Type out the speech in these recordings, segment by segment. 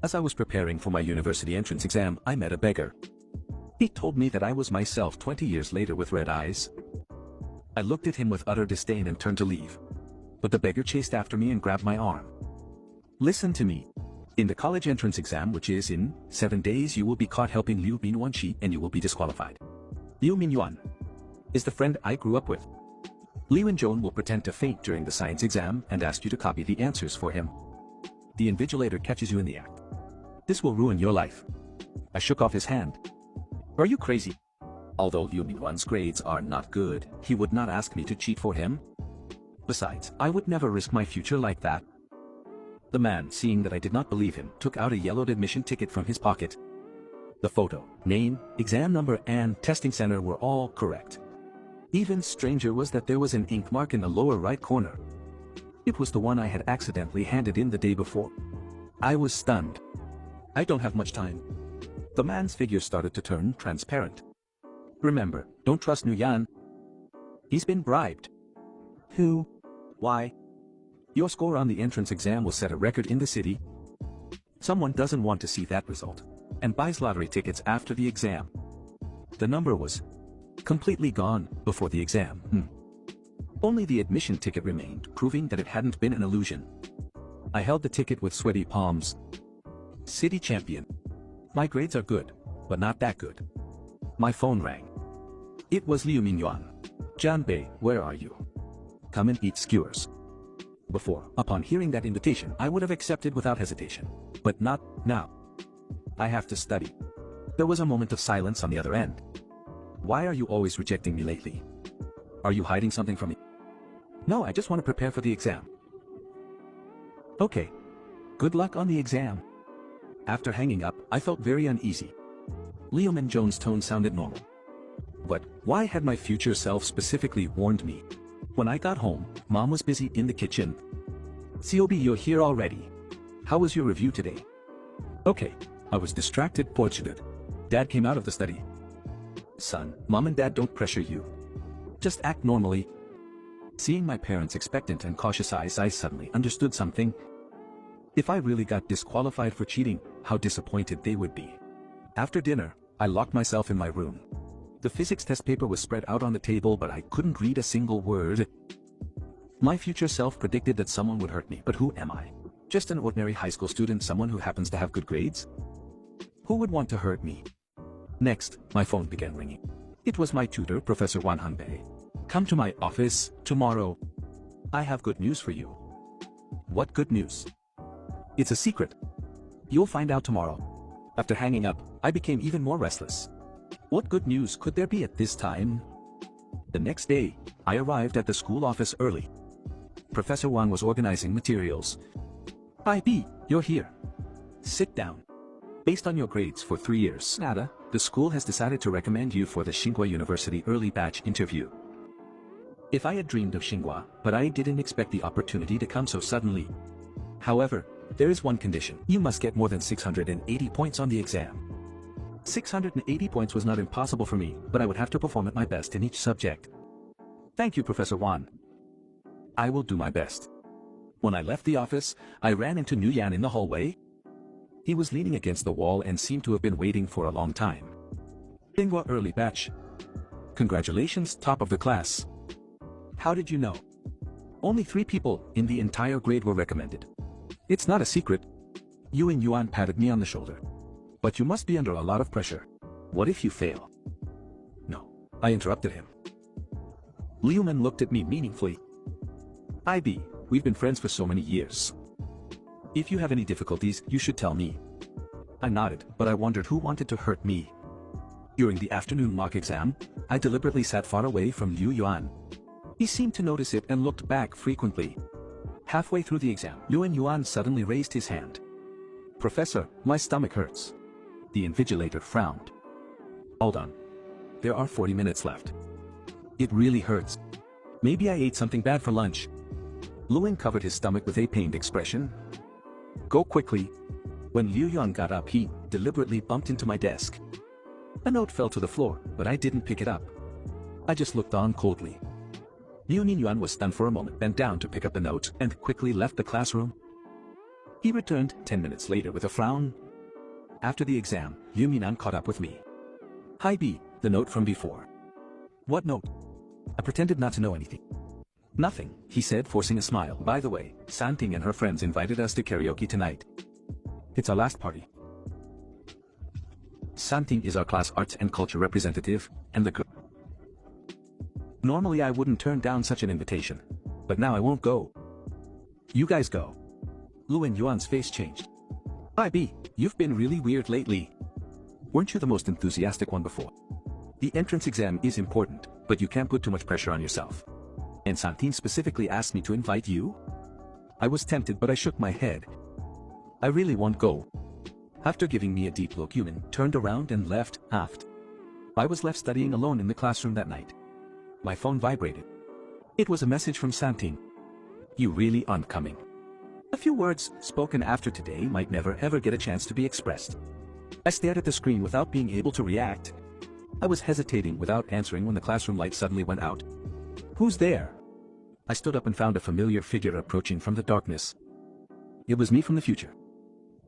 As I was preparing for my university entrance exam, I met a beggar. He told me that I was myself 20 years later with red eyes. I looked at him with utter disdain and turned to leave. But the beggar chased after me and grabbed my arm. Listen to me. In the college entrance exam, which is in 7 days, you will be caught helping Liu Mingyuan and you will be disqualified. Liu Mingyuan is the friend I grew up with. Liu and Joan will pretend to faint during the science exam and ask you to copy the answers for him. The invigilator catches you in the act. This will ruin your life. I shook off his hand. Are you crazy? Although Liu Mingyuan's grades are not good, he would not ask me to cheat for him. Besides, I would never risk my future like that. The man, seeing that I did not believe him, took out a yellowed admission ticket from his pocket. The photo, name, exam number and testing center were all correct. Even stranger was that there was an ink mark in the lower right corner. It was the one I had accidentally handed in the day before. I was stunned. I don't have much time. The man's figure started to turn transparent. Remember, don't trust Nguyen. He's been bribed. Who? Why? Your score on the entrance exam will set a record in the city. Someone doesn't want to see that result, and buys lottery tickets after the exam. The number was completely gone before the exam. Only the admission ticket remained, proving that it hadn't been an illusion. I held the ticket with sweaty palms. City champion. My grades are good, but not that good. My phone rang. It was Liu Mingyuan. Janbei, where are you? Come and eat skewers. Before, upon hearing that invitation, I would have accepted without hesitation. But not now. I have to study. There was a moment of silence on the other end. Why are you always rejecting me lately? Are you hiding something from me? No, I just want to prepare for the exam. Okay. Good luck on the exam. After hanging up, I felt very uneasy. Liu Mingyuan's tone sounded normal. But why had my future self specifically warned me? When I got home, Mom was busy in the kitchen. Cob, you're here already. How was your review today? Okay. I was distracted, fortunate. Dad came out of the study. Son, Mom and Dad don't pressure you. Just act normally. Seeing my parents' expectant and cautious eyes, I suddenly understood something. If I really got disqualified for cheating, how disappointed they would be. After dinner, I locked myself in my room. The physics test paper was spread out on the table, but I couldn't read a single word. My future self predicted that someone would hurt me, but who am I? Just an ordinary high school student, someone who happens to have good grades? Who would want to hurt me? Next, my phone began ringing. It was my tutor, Professor Wan Hanbei. Come to my office tomorrow. I have good news for you. What good news? It's a secret. You'll find out tomorrow. After hanging up, I became even more restless. What good news could there be at this time? The next day, I arrived at the school office early. Professor Wang was organizing materials. IB, you're here. Sit down. Based on your grades for 3 years, Nada, the school has decided to recommend you for the Tsinghua University early batch interview. If I had dreamed of Tsinghua, but I didn't expect the opportunity to come so suddenly. However, there is one condition. You must get more than 680 points on the exam. 680 points was not impossible for me, but I would have to perform at my best in each subject. Thank you, Professor Wan. I will do my best. When I left the office, I ran into Nguyen in the hallway. He was leaning against the wall and seemed to have been waiting for a long time. Tsinghua early batch. Congratulations, top of the class. How did you know? Only 3 people in the entire grade were recommended. It's not a secret. Yu and Yuan patted me on the shoulder. But you must be under a lot of pressure. What if you fail? No, I interrupted him. Liu Men looked at me meaningfully. IB, we've been friends for so many years. If you have any difficulties, you should tell me. I nodded, but I wondered who wanted to hurt me. During the afternoon mock exam, I deliberately sat far away from Liu Yuan. He seemed to notice it and looked back frequently. Halfway through the exam, Liu Yuan suddenly raised his hand. Professor, my stomach hurts. The invigilator frowned. Hold on. There are 40 minutes left. It really hurts. Maybe I ate something bad for lunch. Luin covered his stomach with a pained expression. Go quickly. When Liu Yuan got up, he deliberately bumped into my desk. A note fell to the floor, but I didn't pick it up. I just looked on coldly. Liu Yuan was stunned for a moment, bent down to pick up the note, and quickly left the classroom. He returned 10 minutes later with a frown. After the exam, Liu Min'an caught up with me. "Hi B, the note from before." "What note?" I pretended not to know anything. "Nothing," he said, forcing a smile. "By the way, Santing and her friends invited us to karaoke tonight. It's our last party." Santing is our class arts and culture representative, and the girl. Normally I wouldn't turn down such an invitation, but now I won't go. "You guys go." Lu and Yuan's face changed. "Hi B, you've been really weird lately. Weren't you the most enthusiastic one before? The entrance exam is important, but you can't put too much pressure on yourself. And Santing specifically asked me to invite you?" I was tempted, but I shook my head. "I really won't go." After giving me a deep look, Yuan turned around and left. I was left studying alone in the classroom that night. My phone vibrated. It was a message from Santing. "You really aren't coming." A few words spoken after today might never ever get a chance to be expressed. I stared at the screen without being able to react. I was hesitating without answering when the classroom light suddenly went out. "Who's there?" I stood up and found a familiar figure approaching from the darkness. It was me from the future.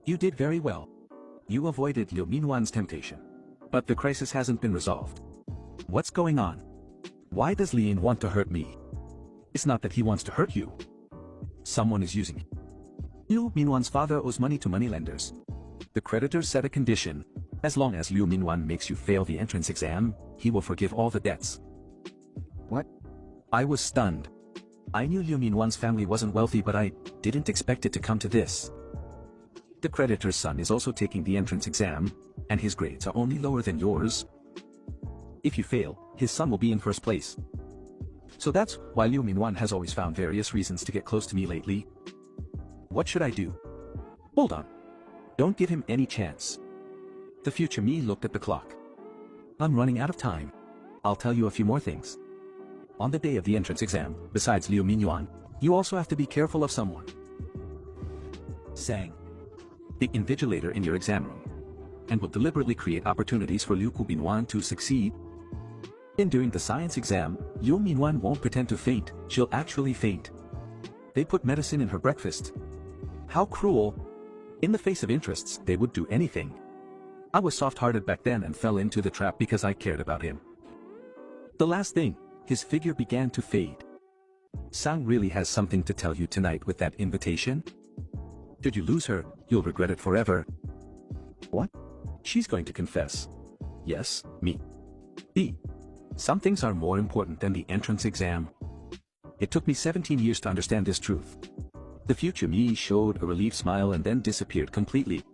"You did very well. You avoided Liu Minwan's temptation. But the crisis hasn't been resolved. What's going on? Why does Lin want to hurt me?" "It's not that he wants to hurt you. Someone is using him. Liu Minwan's father owes money to moneylenders. The creditors set a condition. As long as Liu Minwan makes you fail the entrance exam, he will forgive all the debts." "What?" I was stunned. I knew Liu Minwan's family wasn't wealthy, but I didn't expect it to come to this. The creditor's son is also taking the entrance exam, and his grades are only lower than yours. If you fail, his son will be in first place. So that's why Liu Minwan has always found various reasons to get close to me lately. What should I do? Hold on. Don't give him any chance. The future me looked at the clock. I'm running out of time. I'll tell you a few more things. On the day of the entrance exam, besides Liu Minwan, you also have to be careful of someone. Sang. The invigilator in your exam room, and will deliberately create opportunities for Liu Minwan to succeed. And during the science exam, Liu Minwan won't pretend to faint, she'll actually faint. They put medicine in her breakfast. How cruel. In the face of interests, they would do anything. I was soft-hearted back then and fell into the trap because I cared about him. The last thing, his figure began to fade. Sang really has something to tell you tonight with that invitation. Should you lose her, you'll regret it forever. What? She's going to confess. Yes, me. B. Some things are more important than the entrance exam. It took me 17 years to understand this truth. The future me showed a relieved smile and then disappeared completely.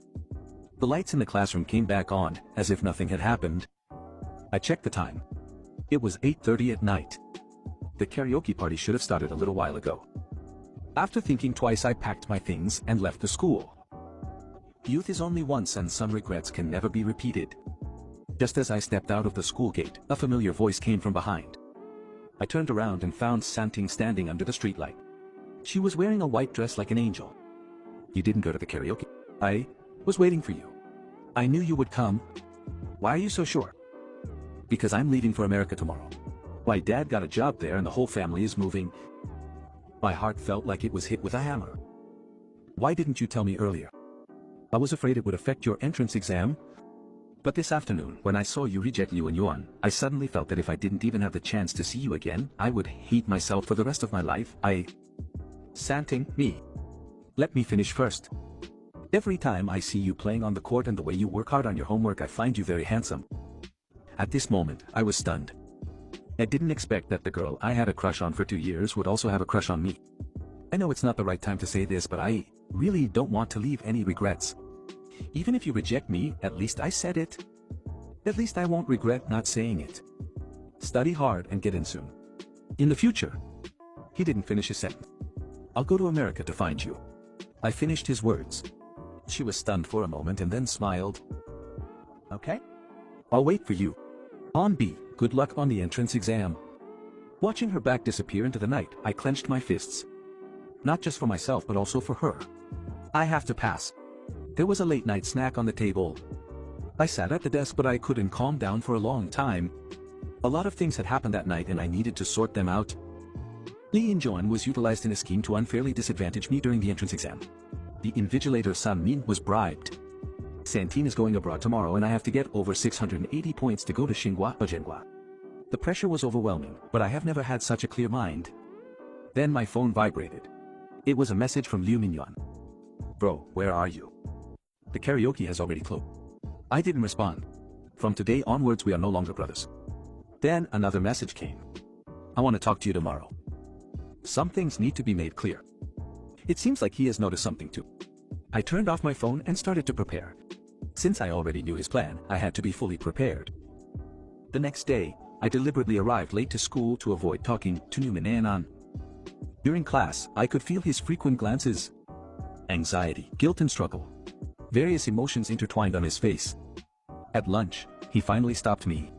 The lights in the classroom came back on, as if nothing had happened. I checked the time. It was 8:30 at night. The karaoke party should have started a little while ago. After thinking twice, I packed my things and left the school. Youth is only once, and some regrets can never be repeated. Just as I stepped out of the school gate, a familiar voice came from behind. I turned around and found Santing standing under the streetlight. She was wearing a white dress like an angel. "You didn't go to the karaoke?" "I was waiting for you. I knew you would come." "Why are you so sure?" "Because I'm leaving for America tomorrow. My dad got a job there and the whole family is moving." My heart felt like it was hit with a hammer. "Why didn't you tell me earlier?" "I was afraid it would affect your entrance exam. But this afternoon, when I saw you reject Liu and Yuan, I suddenly felt that if I didn't even have the chance to see you again, I would hate myself for the rest of my life. Santing, me. Let me finish first. Every time I see you playing on the court and the way you work hard on your homework, I find you very handsome." At this moment, I was stunned. I didn't expect that the girl I had a crush on for 2 years would also have a crush on me. I know it's not the right time to say this, but I really don't want to leave any regrets. Even if you reject me, at least I said it. At least I won't regret not saying it. Study hard and get in soon. In the future. He didn't finish his sentence. I'll go to America to find you. I finished his words. She was stunned for a moment and then smiled. Okay. I'll wait for you. On B, good luck on the entrance exam. Watching her back disappear into the night, I clenched my fists. Not just for myself, but also for her. I have to pass. There was a late night snack on the table. I sat at the desk, but I couldn't calm down for a long time. A lot of things had happened that night and I needed to sort them out. Li Yinjuan was utilized in a scheme to unfairly disadvantage me during the entrance exam. The invigilator San Min was bribed. Santine is going abroad tomorrow and I have to get over 680 points to go to Xinhua or Zhenhua. The pressure was overwhelming, but I have never had such a clear mind. Then my phone vibrated. It was a message from Liu Minyan. Bro, where are you? The karaoke has already closed. I didn't respond. From today onwards we are no longer brothers. Then another message came. I want to talk to you tomorrow. Some things need to be made clear. It seems like he has noticed something too. I turned off my phone and started to prepare. Since I already knew his plan, I had to be fully prepared. The next day, I deliberately arrived late to school to avoid talking to Liu Minyan. During class, I could feel his frequent glances. Anxiety, guilt and struggle. Various emotions intertwined on his face. At lunch, he finally stopped me.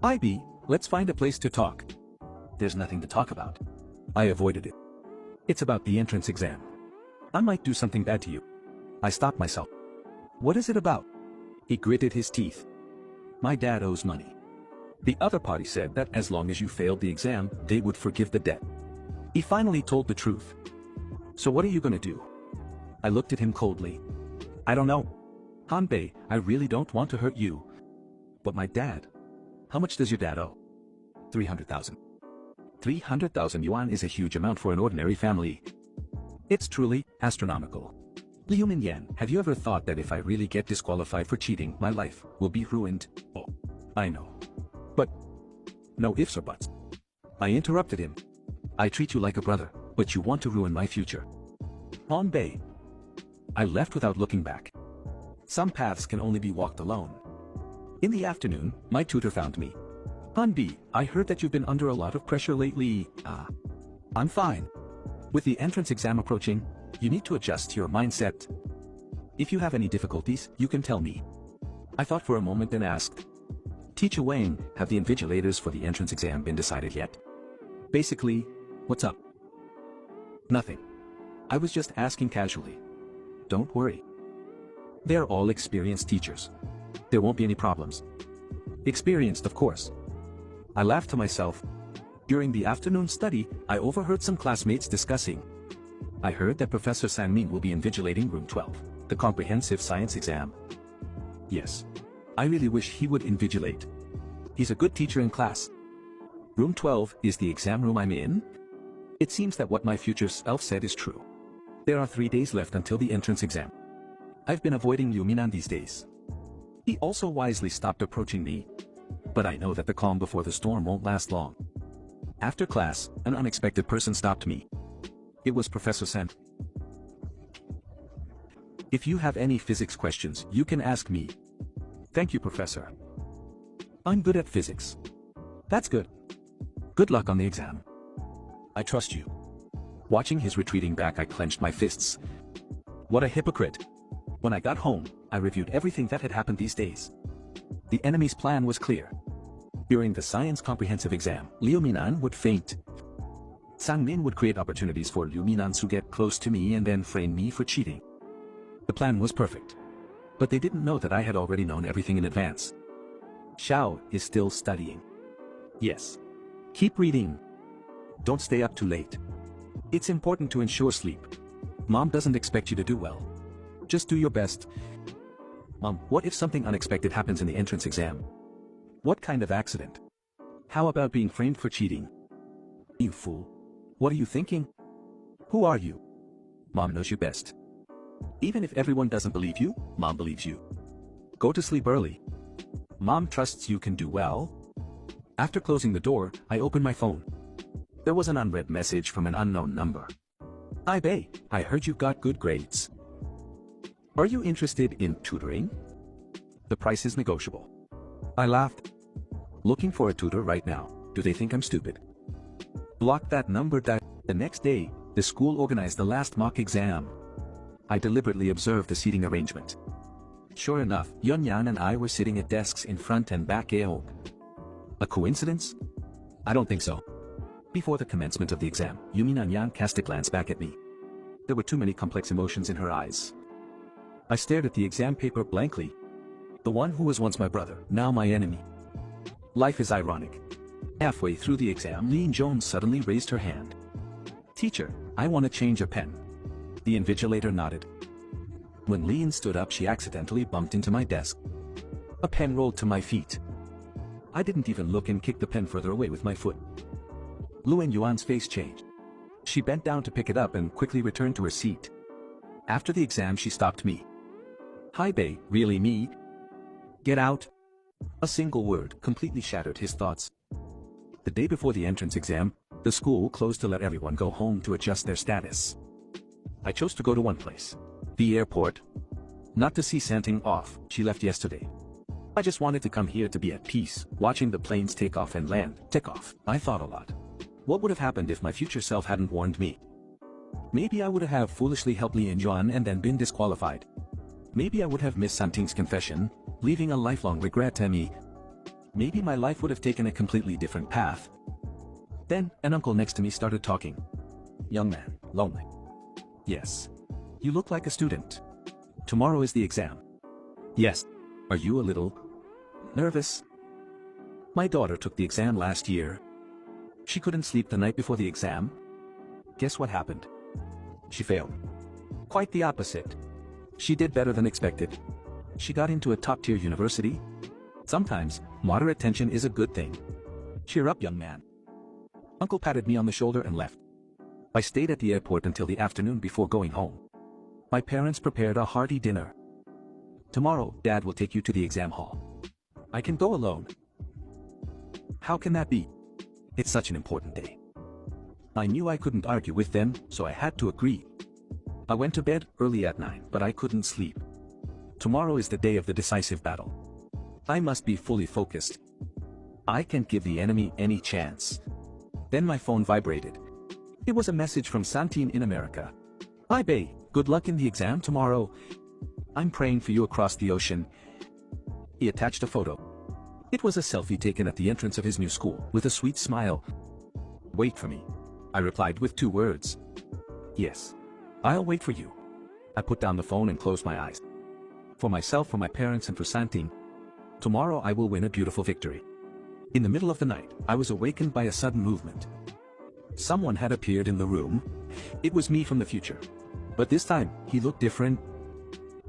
IB, let's find a place to talk. There's nothing to talk about. I avoided it. It's about the entrance exam. I might do something bad to you. I stopped myself. What is it about? He gritted his teeth. My dad owes money. The other party said that as long as you failed the exam, they would forgive the debt. He finally told the truth. So what are you gonna do? I looked at him coldly. I don't know. Hanbei, I really don't want to hurt you. But my dad. How much does your dad owe? 300,000. 300,000 yuan is a huge amount for an ordinary family. It's truly astronomical. Liu Minyan, have you ever thought that if I really get disqualified for cheating, my life will be ruined? Oh, I know. But no ifs or buts. I interrupted him. I treat you like a brother, but you want to ruin my future. Hanbei. I left without looking back. Some paths can only be walked alone. In the afternoon, my tutor found me. Hanbei, I heard that you've been under a lot of pressure lately. I'm fine. With the entrance exam approaching, you need to adjust your mindset. If you have any difficulties, you can tell me. I thought for a moment and asked, Teacher Wang, have the invigilators for the entrance exam been decided yet? Basically, what's up? Nothing. I was just asking casually. Don't worry. They're all experienced teachers. There won't be any problems. Experienced, of course. I laughed to myself. During the afternoon study, I overheard some classmates discussing. I heard that Professor San Min will be invigilating room 12, the comprehensive science exam. Yes. I really wish he would invigilate. He's a good teacher in class. Room 12 is the exam room I'm in? It seems that what my future self said is true. There are 3 days left until the entrance exam. I've been avoiding Liu Minyan these days. He also wisely stopped approaching me. But I know that the calm before the storm won't last long. After class, an unexpected person stopped me. It was Professor San. If you have any physics questions, you can ask me. Thank you, Professor. I'm good at physics. That's good. Good luck on the exam. I trust you. Watching his retreating back, I clenched my fists. What a hypocrite. When I got home, I reviewed everything that had happened these days. The enemy's plan was clear. During the science comprehensive exam, Liu Minyan would faint. San Min would create opportunities for Liu Minyan to get close to me and then frame me for cheating. The plan was perfect. But they didn't know that I had already known everything in advance. Xiao is still studying. Yes. Keep reading. Don't stay up too late. It's important to ensure sleep. Mom doesn't expect you to do well. Just do your best. Mom, what if something unexpected happens in the entrance exam? What kind of accident? How about being framed for cheating? You fool. What are you thinking? Who are you? Mom knows you best. Even if everyone doesn't believe you, Mom believes you. Go to sleep early. Mom trusts you can do well. After closing the door, I opened my phone. There was an unread message from an unknown number. Hi Bei, I heard you got good grades. Are you interested in tutoring? The price is negotiable. I laughed. Looking for a tutor right now. Do they think I'm stupid? Block that number. The next day, the school organized the last mock exam. I deliberately observed the seating arrangement. Sure enough, Yunyan and I were sitting at desks in front and back. A coincidence? I don't think so. Before the commencement of the exam, Liu Minyan cast a glance back at me. There were too many complex emotions in her eyes. I stared at the exam paper blankly. The one who was once my brother, now my enemy. Life is ironic. Halfway through the exam, Lin Jones suddenly raised her hand. Teacher, I want to change a pen. The invigilator nodded. When Leon stood up, she accidentally bumped into my desk. A pen rolled to my feet. I didn't even look and kicked the pen further away with my foot. Luan Yuan's face changed. She bent down to pick it up and quickly returned to her seat. After the exam, she stopped me. "Hi, Bei, really me? Get out." A single word completely shattered his thoughts. The day before the entrance exam, the school closed to let everyone go home to adjust their status. I chose to go to one place. The airport. Not to see Santing off, she left yesterday. I just wanted to come here to be at peace, watching the planes take off and land. Take off. I thought a lot. What would have happened if my future self hadn't warned me? Maybe I would have foolishly helped Li and Yuan and then been disqualified. Maybe I would have missed Santing's confession, leaving a lifelong regret to me. Maybe my life would have taken a completely different path. Then, an uncle next to me started talking. "Young man, lonely." "Yes. You look like a student. Tomorrow is the exam." "Yes. Are you a little nervous?" "My daughter took the exam last year. She couldn't sleep the night before the exam. Guess what happened? She failed. Quite the opposite. She did better than expected. She got into a top-tier university. Sometimes, moderate tension is a good thing. Cheer up, young man." Uncle patted me on the shoulder and left. I stayed at the airport until the afternoon before going home. My parents prepared a hearty dinner. "Tomorrow, Dad will take you to the exam hall." "I can go alone." "How can that be? It's such an important day." I knew I couldn't argue with them, so I had to agree. I went to bed early at night, but I couldn't sleep. Tomorrow is the day of the decisive battle. I must be fully focused. I can't give the enemy any chance. Then my phone vibrated. It was a message from Santin in America. "Hi, Bei, good luck in the exam tomorrow. I'm praying for you across the ocean." He attached a photo. It was a selfie taken at the entrance of his new school, with a sweet smile. "Wait for me," I replied with 2 words. "Yes. I'll wait for you." I put down the phone and closed my eyes. For myself, for my parents, and for Santin, tomorrow I will win a beautiful victory. In the middle of the night, I was awakened by a sudden movement. Someone had appeared in the room. It was me from the future. But this time, he looked different.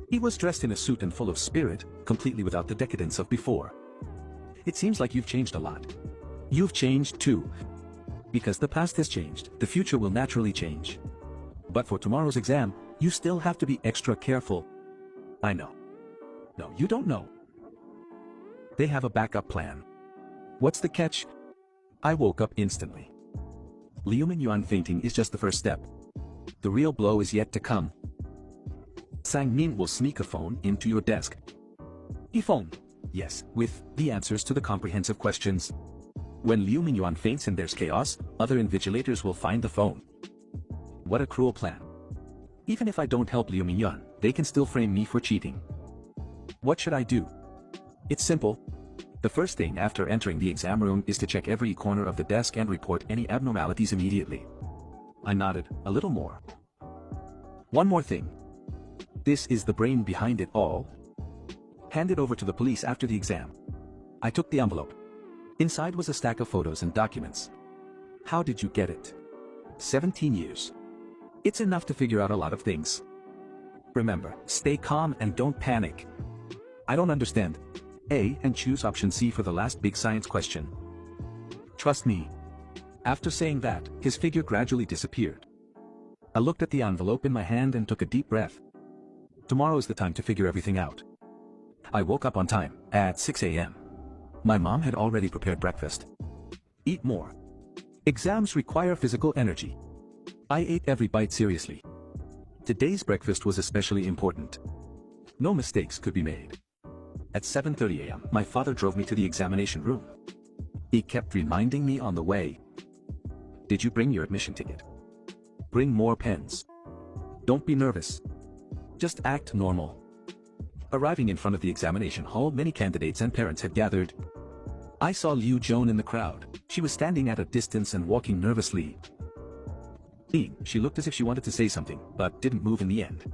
He was dressed in a suit and full of spirit, completely without the decadence of before. "It seems like you've changed a lot." "You've changed too. Because the past has changed, the future will naturally change. But for tomorrow's exam, you still have to be extra careful." "I know." "No, you don't know. They have a backup plan." "What's the catch?" I woke up instantly. Liu Mingyuan fainting is just the first step. The real blow is yet to come. Sang Min will sneak a phone into your desk. A phone? Yes, with the answers to the comprehensive questions. When Liu Mingyuan faints and there's chaos, other invigilators will find the phone. What a cruel plan. Even if I don't help Liu Mingyuan, they can still frame me for cheating. What should I do? It's simple. The first thing after entering the exam room is to check every corner of the desk and report any abnormalities immediately. I nodded, a little more. One more thing. This is the brain behind it all. Hand it over to the police after the exam. I took the envelope. Inside was a stack of photos and documents. How did you get it? 17 years. It's enough to figure out a lot of things. Remember, stay calm and don't panic. I don't understand. A, and choose option C for the last big science question. Trust me. After saying that, his figure gradually disappeared. I looked at the envelope in my hand and took a deep breath. Tomorrow is the time to figure everything out. I woke up on time, at 6 a.m. My mom had already prepared breakfast. Eat more. Exams require physical energy. I ate every bite seriously. Today's breakfast was especially important. No mistakes could be made. At 7:30 a.m., my father drove me to the examination room. He kept reminding me on the way. Did you bring your admission ticket? Bring more pens. Don't be nervous. Just act normal. Arriving in front of the examination hall, many candidates and parents had gathered. I saw Liu Joan in the crowd. She was standing at a distance and walking nervously. She looked as if she wanted to say something, but didn't move in the end.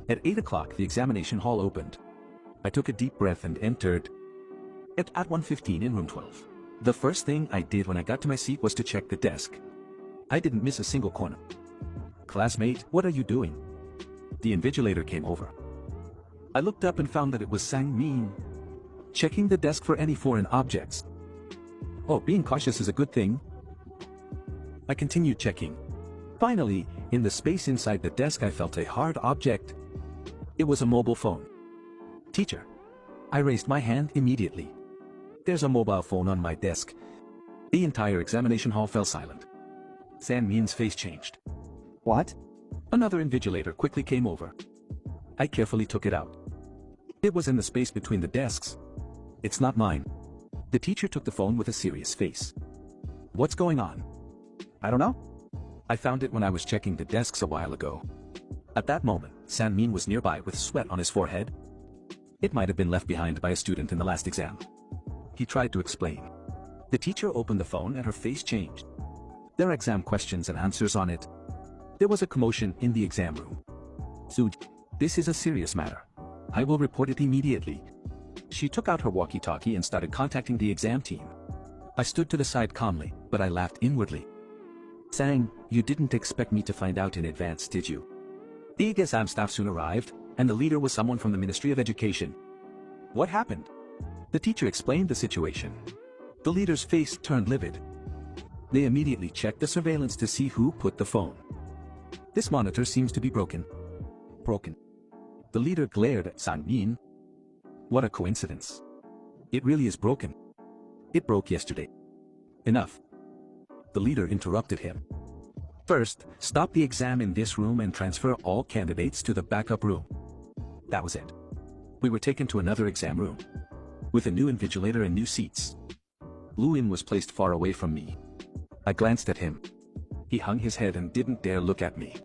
At 8 o'clock, the examination hall opened. I took a deep breath and entered. At 1:15 in room 12. The first thing I did when I got to my seat was to check the desk. I didn't miss a single corner. Classmate, what are you doing? The invigilator came over. I looked up and found that it was Sang Min, checking the desk for any foreign objects. Oh, being cautious is a good thing. I continued checking. Finally, in the space inside the desk I felt a hard object. It was a mobile phone. Teacher. I raised my hand immediately. There's a mobile phone on my desk. The entire examination hall fell silent. Sang Min's face changed. What? Another invigilator quickly came over. I carefully took it out. It was in the space between the desks. It's not mine. The teacher took the phone with a serious face. What's going on? I don't know. I found it when I was checking the desks a while ago. At that moment, Sang Min was nearby with sweat on his forehead. It might have been left behind by a student in the last exam. He tried to explain. The teacher opened the phone and her face changed. There are exam questions and answers on it. There was a commotion in the exam room. Suj, this is a serious matter. I will report it immediately. She took out her walkie-talkie and started contacting the exam team. I stood to the side calmly, but I laughed inwardly. Sang, you didn't expect me to find out in advance, did you? The exam staff soon arrived, and the leader was someone from the Ministry of Education. What happened? The teacher explained the situation. The leader's face turned livid. They immediately checked the surveillance to see who put the phone. This monitor seems to be broken. Broken. The leader glared at Sang Min. What a coincidence. It really is broken. It broke yesterday. Enough. The leader interrupted him. First, stop the exam in this room and transfer all candidates to the backup room. That was it. We were taken to another exam room, with a new invigilator and new seats. Luin was placed far away from me. I glanced at him. He hung his head and didn't dare look at me.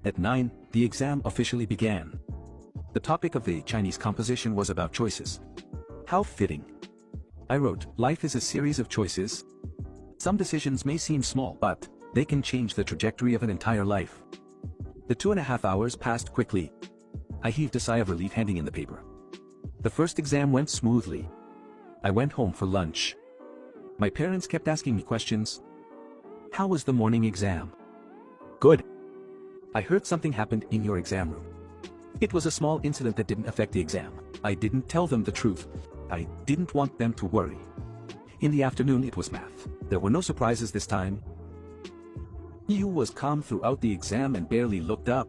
At 9, the exam officially began. The topic of the Chinese composition was about choices. How fitting. I wrote, life is a series of choices. Some decisions may seem small, but they can change the trajectory of an entire life. The 2.5 hours passed quickly. I heaved a sigh of relief handing in the paper. The first exam went smoothly. I went home for lunch. My parents kept asking me questions. How was the morning exam? Good. I heard something happened in your exam room. It was a small incident that didn't affect the exam. I didn't tell them the truth. I didn't want them to worry. In the afternoon it was math. There were no surprises this time. Yu was calm throughout the exam and barely looked up.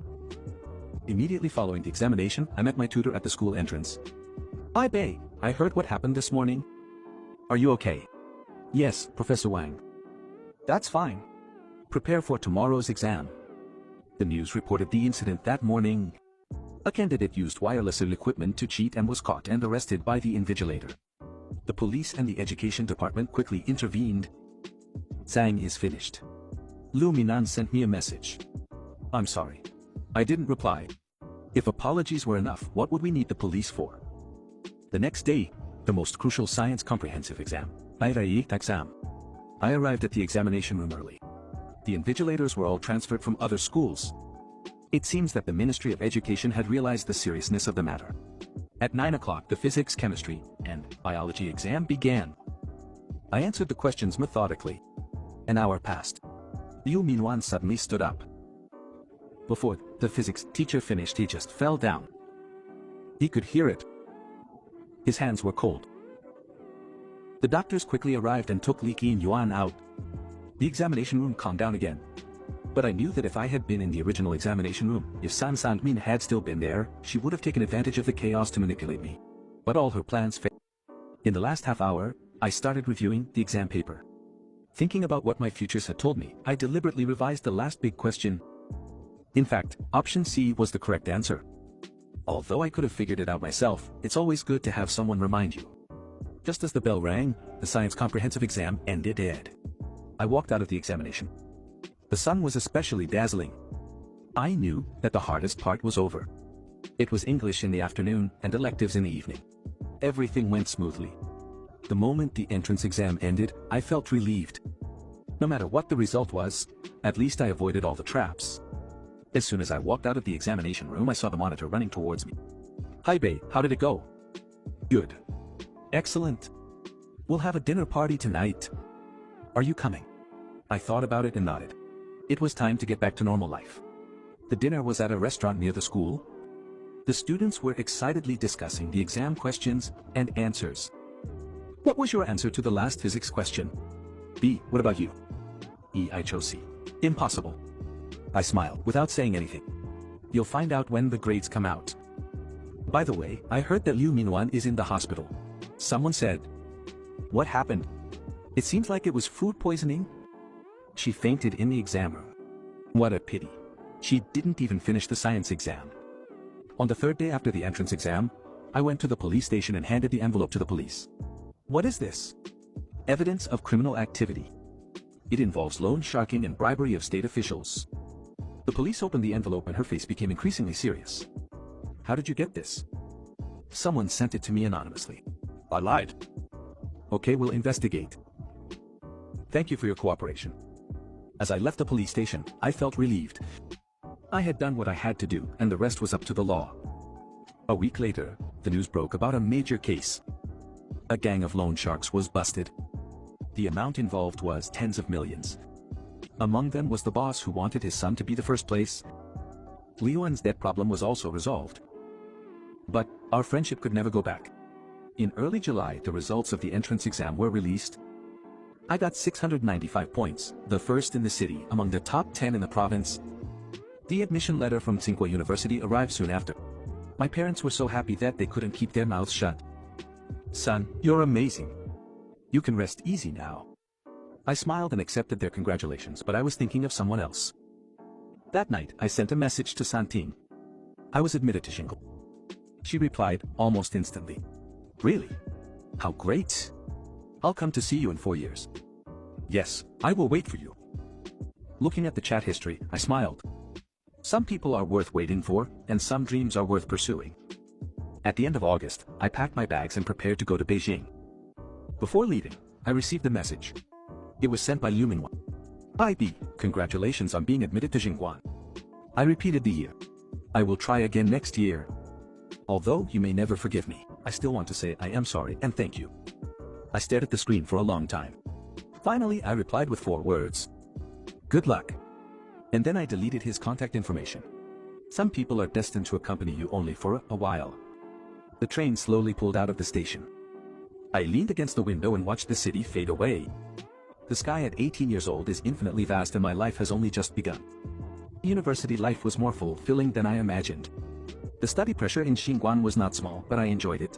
Immediately following the examination, I met my tutor at the school entrance. Hi Bei, I heard what happened this morning. Are you okay? Yes, Professor Wang. That's fine. Prepare for tomorrow's exam. The news reported the incident that morning. A candidate used wireless equipment to cheat and was caught and arrested by the invigilator. The police and the education department quickly intervened. Sang is finished. Lu Minan sent me a message. I'm sorry. I didn't reply. If apologies were enough, what would we need the police for? The next day, the most crucial science comprehensive exam, exam. I arrived at the examination room early. The invigilators were all transferred from other schools. It seems that the Ministry of Education had realized the seriousness of the matter. At 9 o'clock, the physics, chemistry, and biology exam began. I answered the questions methodically. An hour passed. Liu Minwan suddenly stood up. Before the physics teacher finished, he just fell down. He could hear it. His hands were cold. The doctors quickly arrived and took Li Qinyuan out. The examination room calmed down again. But I knew that if I had been in the original examination room, if Sang Min had still been there, she would have taken advantage of the chaos to manipulate me. But all her plans failed. In the last half hour, I started reviewing the exam paper. Thinking about what my futures had told me, I deliberately revised the last big question. In fact, option C was the correct answer. Although I could have figured it out myself, it's always good to have someone remind you. Just as the bell rang, the science comprehensive exam ended. I walked out of the examination. The sun was especially dazzling. I knew that the hardest part was over. It was English in the afternoon and electives in the evening. Everything went smoothly. The moment the entrance exam ended, I felt relieved. No matter what the result was, at least I avoided all the traps. As soon as I walked out of the examination room, I saw the monitor running towards me. Hi Bei, how did it go? Good. Excellent. We'll have a dinner party tonight. Are you coming? I thought about it and nodded. It was time to get back to normal life. The dinner was at a restaurant near the school. The students were excitedly discussing the exam questions and answers. What was your answer to the last physics question? B. What about you? E. I chose C. Impossible. I smiled without saying anything. You'll find out when the grades come out. By the way, I heard that Liu Minwan is in the hospital. Someone said. What happened? It seems like it was food poisoning. She fainted in the exam room. What a pity. She didn't even finish the science exam. On the third day after the entrance exam, I went to the police station and handed the envelope to the police. What is this? Evidence of criminal activity. It involves loan sharking and bribery of state officials. The police opened the envelope and her face became increasingly serious. How did you get this? Someone sent it to me anonymously. I lied. Okay, we'll investigate. Thank you for your cooperation. As I left the police station, I felt relieved. I had done what I had to do, and the rest was up to the law. A week later, the news broke about a major case. A gang of loan sharks was busted. The amount involved was tens of millions. Among them was the boss who wanted his son to be the first place. Liuan's debt problem was also resolved. But our friendship could never go back. In early July, the results of the entrance exam were released. I got 695 points, the first in the city among the top 10 in the province. The admission letter from Tsinghua University arrived soon after. My parents were so happy that they couldn't keep their mouths shut. Son, you're amazing. You can rest easy now. I smiled and accepted their congratulations, but I was thinking of someone else. That night, I sent a message to Santing. I was admitted to Xinghua. She replied almost instantly. Really? How great! I'll come to see you in 4 years. Yes, I will wait for you. Looking at the chat history, I smiled. Some people are worth waiting for, and some dreams are worth pursuing. At the end of August, I packed my bags and prepared to go to Beijing. Before leaving, I received a message. It was sent by Liu Minwan. Hi B, congratulations on being admitted to Xinghua. I repeated the year. I will try again next year. Although you may never forgive me, I still want to say I am sorry and thank you. I stared at the screen for a long time. Finally, I replied with 4 words. Good luck. And then I deleted his contact information. Some people are destined to accompany you only for a while. The train slowly pulled out of the station. I leaned against the window and watched the city fade away. The sky at 18 years old is infinitely vast and my life has only just begun. University life was more fulfilling than I imagined. The study pressure in Xinguan was not small, but I enjoyed it.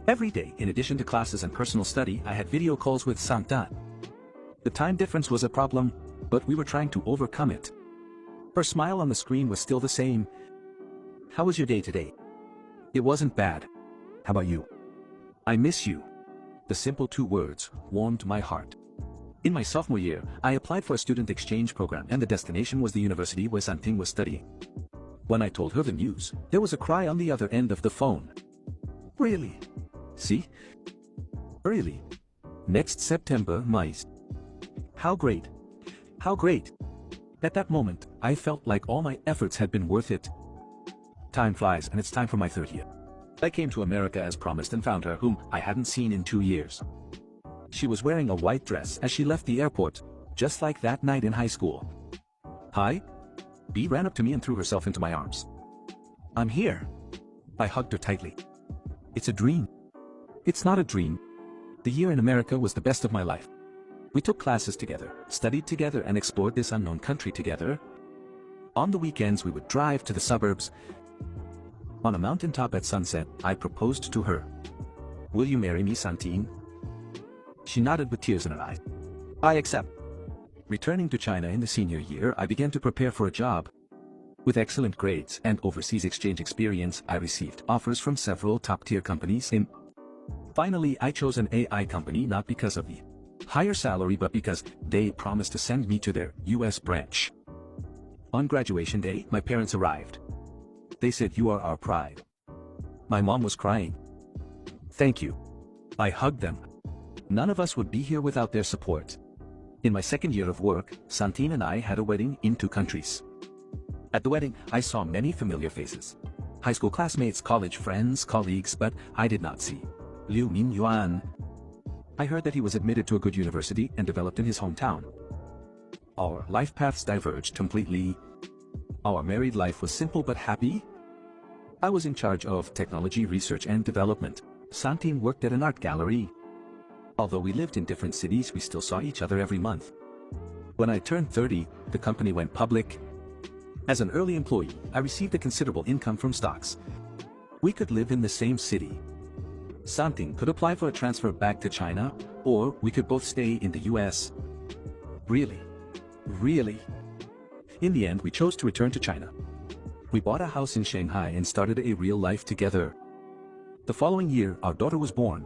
Every day, in addition to classes and personal study, I had video calls with Santan. The time difference was a problem, but we were trying to overcome it. Her smile on the screen was still the same. How was your day today? It wasn't bad. How about you? I miss you. The simple 2 words warmed my heart. In my sophomore year, I applied for a student exchange program and the destination was the university where Santing was studying. When I told her the news, there was a cry on the other end of the phone. Really? See? Really? Next September, mais. How great. How great. At that moment, I felt like all my efforts had been worth it. Time flies and it's time for my 3rd year. I came to America as promised and found her, whom I hadn't seen in 2 years. She was wearing a white dress as she left the airport, just like that night in high school. Hi? B ran up to me and threw herself into my arms. I'm here. I hugged her tightly. It's a dream. It's not a dream. The year in America was the best of my life. We took classes together, studied together and explored this unknown country together. On the weekends we would drive to the suburbs. On a mountaintop at sunset, I proposed to her. Will you marry me, Santing? She nodded with tears in her eyes. I accept. Returning to China in the senior year, I began to prepare for a job. With excellent grades and overseas exchange experience, I received offers from several top-tier companies in. Finally, I chose an AI company not because of the higher salary but because they promised to send me to their US branch. On graduation day, my parents arrived. They said, "You are our pride." My mom was crying. Thank you. I hugged them. None of us would be here without their support. In my 2nd year of work, Santin and I had a wedding in 2 countries. At the wedding, I saw many familiar faces. High school classmates, college friends, colleagues, but I did not see Liu Mingyuan. I heard that he was admitted to a good university and developed in his hometown. Our life paths diverged completely. Our married life was simple but happy. I was in charge of technology research and development. Santin worked at an art gallery. Although we lived in different cities, we still saw each other every month. When I turned 30, the company went public. As an early employee, I received a considerable income from stocks. We could live in the same city. Santin could apply for a transfer back to China, or we could both stay in the US. Really? Really? In the end, we chose to return to China. We bought a house in Shanghai and started a real life together. The following year, our daughter was born.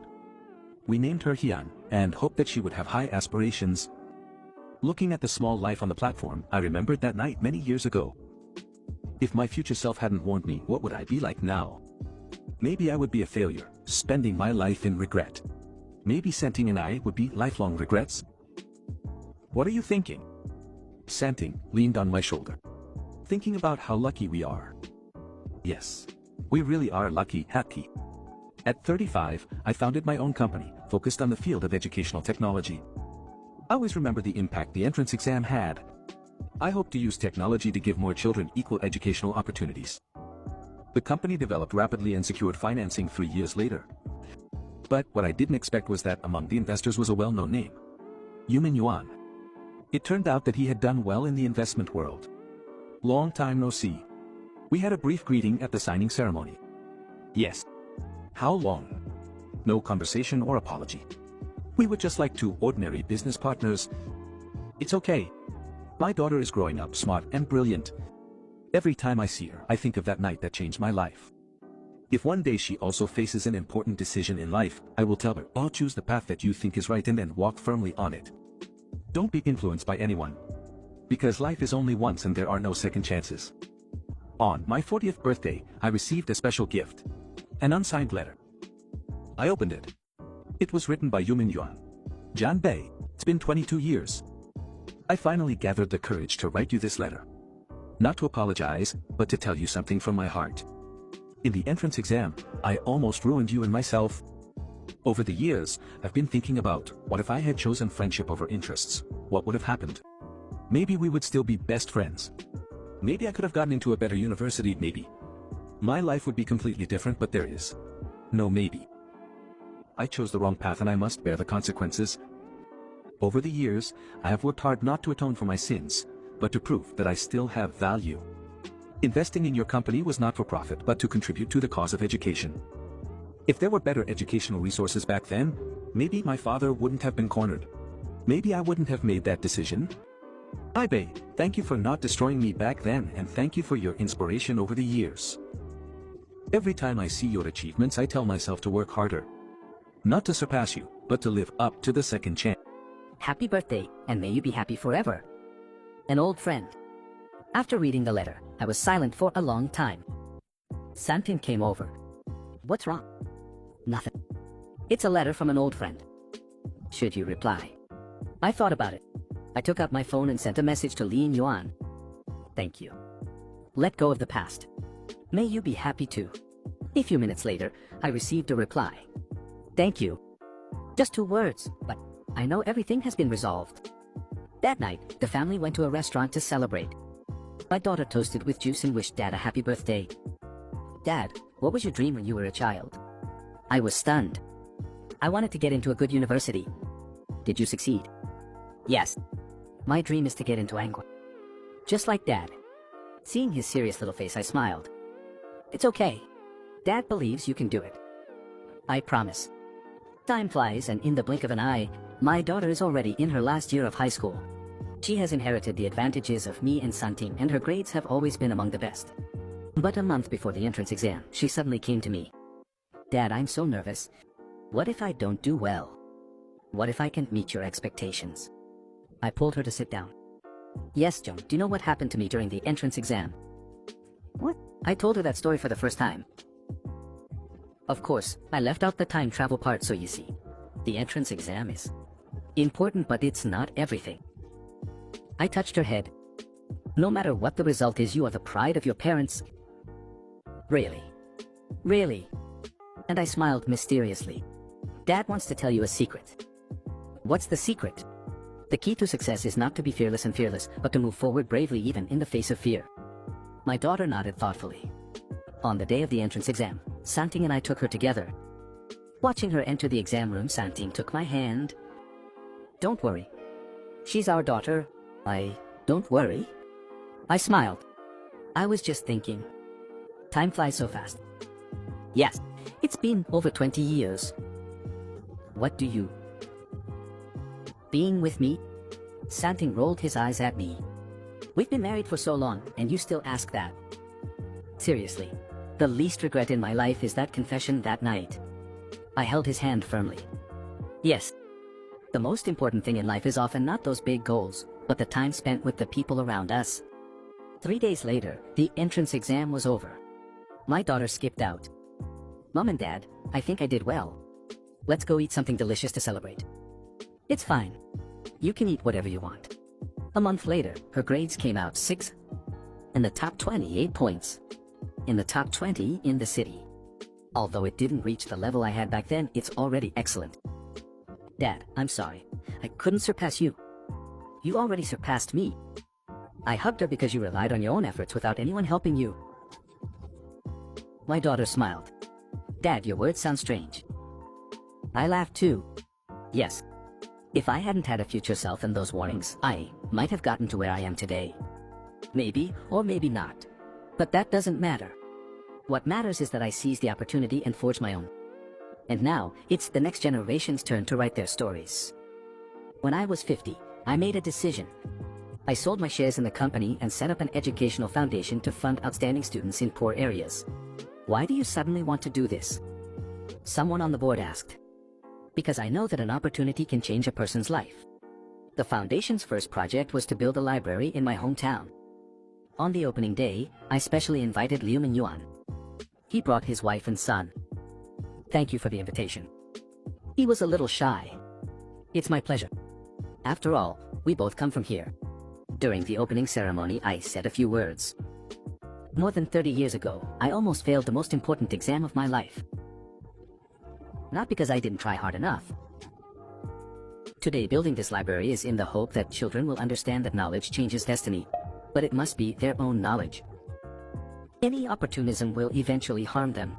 We named her Hian, and hoped that she would have high aspirations. Looking at the small life on the platform, I remembered that night many years ago. If my future self hadn't warned me, what would I be like now? Maybe I would be a failure, spending my life in regret. Maybe Santing and I would be lifelong regrets. What are you thinking? Santing leaned on my shoulder. Thinking about how lucky we are. Yes, we really are lucky, happy. At 35, I founded my own company, focused on the field of educational technology. I always remember the impact the entrance exam had. I hope to use technology to give more children equal educational opportunities. The company developed rapidly and secured financing 3 years later. But what I didn't expect was that among the investors was a well-known name. Yumin Yuan. It turned out that he had done well in the investment world. Long time no see. We had a brief greeting at the signing ceremony. Yes. How long? No conversation or apology. We were just like two ordinary business partners. It's okay. My daughter is growing up smart and brilliant. Every time I see her, I think of that night that changed my life. If one day she also faces an important decision in life, I will tell her, "Oh, choose the path that you think is right and then walk firmly on it. Don't be influenced by anyone. Because life is only once and there are no second chances." On my 40th birthday, I received a special gift. An unsigned letter. I opened it. It was written by Yumin Yuan. John Bei, it's been 22 years. I finally gathered the courage to write you this letter. Not to apologize, but to tell you something from my heart. In the entrance exam, I almost ruined you and myself. Over the years, I've been thinking about, what if I had chosen friendship over interests? What would have happened? Maybe we would still be best friends. Maybe I could have gotten into a better university, maybe. My life would be completely different, but there is no maybe. I chose the wrong path and I must bear the consequences. Over the years, I have worked hard not to atone for my sins, but to prove that I still have value. Investing in your company was not for profit, but to contribute to the cause of education. If there were better educational resources back then, maybe my father wouldn't have been cornered. Maybe I wouldn't have made that decision. Hi Bei, thank you for not destroying me back then, and thank you for your inspiration over the years. Every time I see your achievements, I tell myself to work harder. Not to surpass you, but to live up to the second chance. Happy birthday, and may you be happy forever. An old friend. After reading the letter, I was silent for a long time. Santin came over. What's wrong? Nothing. It's a letter from an old friend. Should you reply? I thought about it. I took out my phone and sent a message to Lin Yuan. Thank you. Let go of the past. May you be happy too. A few minutes later, I received a reply. Thank you. Just 2 words, but I know everything has been resolved. That night, the family went to a restaurant to celebrate. My daughter toasted with juice and wished Dad a happy birthday. Dad, what was your dream when you were a child? I was stunned. I wanted to get into a good university. Did you succeed? Yes. My dream is to get into Angwa. Just like Dad. Seeing his serious little face, I smiled. It's okay. Dad believes you can do it. I promise. Time flies, and in the blink of an eye, my daughter is already in her last year of high school. She has inherited the advantages of me and Santing, and her grades have always been among the best. But a month before the entrance exam, she suddenly came to me. Dad, I'm so nervous. What if I don't do well? What if I can't meet your expectations? I pulled her to sit down. Yes, Joan, do you know what happened to me during the entrance exam? What? I told her that story for the first time. Of course, I left out the time travel part, so you see, the entrance exam is important, but it's not everything. I touched her head. No matter what the result is, you are the pride of your parents. Really? Really? And I smiled mysteriously. Dad wants to tell you a secret. What's the secret? The key to success is not to be fearless and fearless, but to move forward bravely even in the face of fear. My daughter nodded thoughtfully. On the day of the entrance exam, Santing and I took her together. Watching her enter the exam room, Santing took my hand. "Don't worry. She's our daughter." Don't worry. I smiled. I was just thinking. Time flies so fast. Yes, it's been over 20 years. What do you... Being with me? Santing rolled his eyes at me. We've been married for so long, and you still ask that. Seriously, the least regret in my life is that confession that night. I held his hand firmly. Yes. The most important thing in life is often not those big goals, but the time spent with the people around us. 3 days later, the entrance exam was over. My daughter skipped out. "Mom and Dad, I think I did well. Let's go eat something delicious to celebrate." "It's fine. You can eat whatever you want." A month later, her grades came out 6 in the top 28 points. In the top 20 in the city. Although it didn't reach the level I had back then, it's already excellent. "Dad, I'm sorry. I couldn't surpass you. You already surpassed me." I hugged her because you relied on your own efforts without anyone helping you. My daughter smiled. "Dad, your words sound strange." I laughed too. Yes. If I hadn't had a future self and those warnings, I might have gotten to where I am today. Maybe, or maybe not. But that doesn't matter. What matters is that I seized the opportunity and forged my own. And now, it's the next generation's turn to write their stories. When I was 50, I made a decision. I sold my shares in the company and set up an educational foundation to fund outstanding students in poor areas. "Why do you suddenly want to do this?" Someone on the board asked. "Because I know that an opportunity can change a person's life." The foundation's first project was to build a library in my hometown. On the opening day, I specially invited Liu Minyuan. He brought his wife and son. "Thank you for the invitation." He was a little shy. "It's my pleasure. After all, we both come from here." During the opening ceremony, I said a few words. More than 30 years ago, I almost failed the most important exam of my life. Not because I didn't try hard enough. Today, building this library is in the hope that children will understand that knowledge changes destiny, but it must be their own knowledge. Any opportunism will eventually harm them.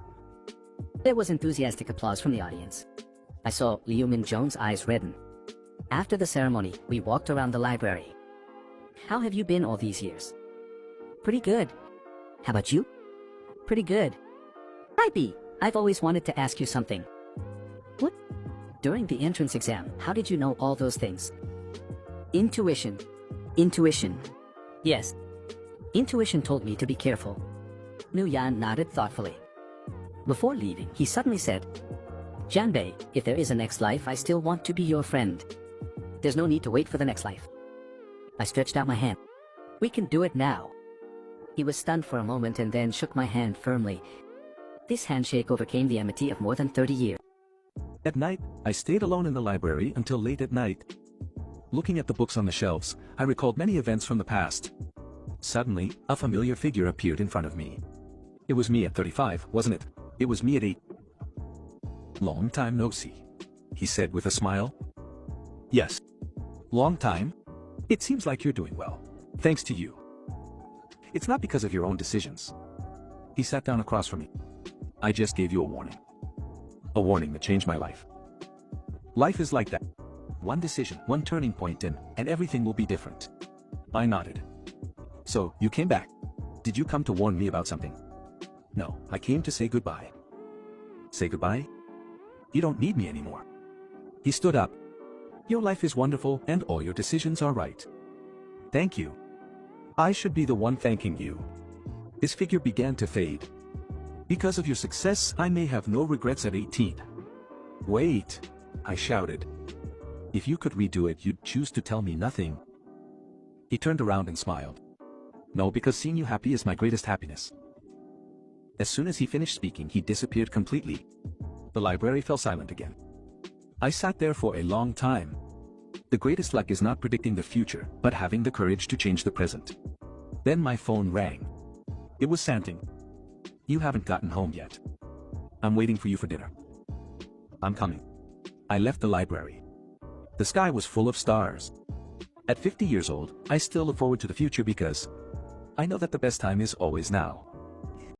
There was enthusiastic applause from the audience. I saw Liu Minjo's eyes redden. After the ceremony, we walked around the library. "How have you been all these years?" "Pretty good." "How about you?" "Pretty good." "Right, B. I've always wanted to ask you something." "What?" "During the entrance exam, how did you know all those things?" "Intuition." "Intuition." "Yes. Intuition told me to be careful." Nu Yan nodded thoughtfully. Before leaving, he suddenly said, "Janbei, if there is a next life, I still want to be your friend. There's no need to wait for the next life." I stretched out my hand. "We can do it now." He was stunned for a moment and then shook my hand firmly. This handshake overcame the enmity of more than 30 years. At night, I stayed alone in the library until late at night. Looking at the books on the shelves, I recalled many events from the past. Suddenly, a familiar figure appeared in front of me. It was me at 35, wasn't it? It was me at 8. "Long time no see," he said with a smile. "Yes. Long time. It seems like you're doing well. Thanks to you. It's not because of your own decisions." He sat down across from me. "I just gave you a warning. A warning that changed my life. Life is like that. One decision, one turning point and everything will be different." I nodded. "So, you came back. Did you come to warn me about something?" "No, I came to say goodbye." "Say goodbye? You don't need me anymore." He stood up. "Your life is wonderful and all your decisions are right. Thank you. I should be the one thanking you." His figure began to fade. "Because of your success, I may have no regrets at 18. "Wait," I shouted. "If you could redo it, you'd choose to tell me nothing." He turned around and smiled. "No, because seeing you happy is my greatest happiness." As soon as he finished speaking, he disappeared completely. The library fell silent again. I sat there for a long time. The greatest luck is not predicting the future, but having the courage to change the present. Then my phone rang. It was Santing. "You haven't gotten home yet. I'm waiting for you for dinner." "I'm coming." I left the library. The sky was full of stars. At 50 years old, I still look forward to the future because I know that the best time is always now.